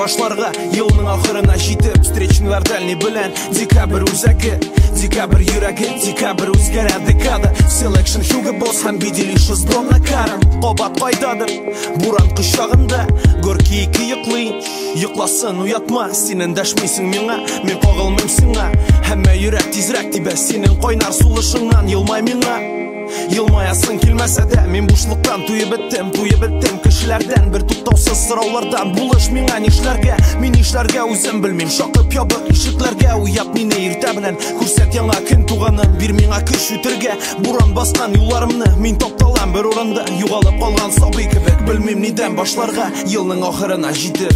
башларга, елның ахырына җитеп, встречныйлар дальний белән. Декабрь үзәге, декабрь йөрәге, декабрь үзгәрә декада. Selection Hugo Boss һәм Биделиш с Донна Карен. Кабат кайдадыр, буран кочагында, Горький йоклый, йокласын уятма, синен дәшмисең миңа, мин кагылмыйм сиңа. Һәммә йөрәк тизрәк тибә, синең кайнар сулышыңнан елмай миңа. Елмаясың килмәсә дә, мин бушлыктан туеп беттем, кешеләрдән бер туктаусыз сораулардан. Булыш миңа нишләргә, мин нишләргә үзем белмим. Шакып ябык ишекләргә, уят мине иртә белән. Күрсәт яңа көн туганын, бир миңа көч үтергә. Буран баскан юлларымны, мин тапталам бер урында. Югалып калган сабый кебек, белмим нидән башларга, елның ахырына җитеп.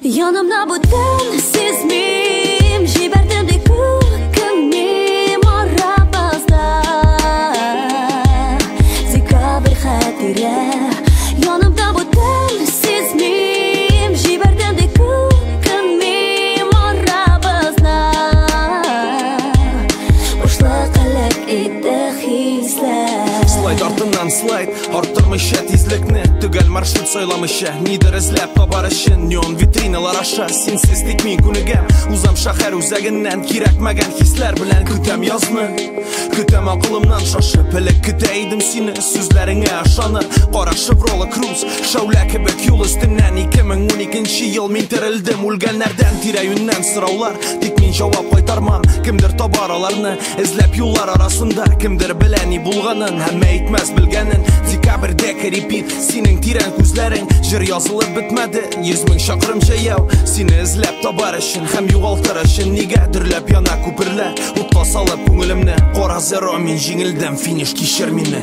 Янымда бүтән сизмим, җибәрдем ди күкне марабызда. Декабрь хәтирә, янымда бүтән сизмим, җибәрдем ди күкне марабызда. Бушлык элек иде хисләр. Слайд артыннан слайд, арттырмыйча тизлекне, төгәл маршрут сайламыйча, нидер эзләп табар өчен. Неон витриналар аша, синсез тик мин күнегәм. Узам шәһәр үзәгеннән, кирәкмәгән хисләр белән көтәм язны. Көтәм акылымнан шашып, элек көтә идем сине, сүзләреңә ышанып. Кара Chevrolet Cruze, шәүлә кебек юл өстеннән. 2012 ел мин терелдем үлгәннәрдән, тирә-юньнән сораулар, тик мин җавап кайтармам. Кемдер табар аларны, эзләп юллар арасында, кемдер белә ни булганын, һәммә әйтмәс белгәнен. Декабрьдәге репит, синең тирән күзләрең, җыр язылып бетмәде, 100 мең чакрым җәяү. Сине эзләп табар өчен һәм югалтыр өчен, нигә дөрләп яна күперләр, утка салып күңелемне. Кара зеро, мин җиңелдем, финиш кичер мине.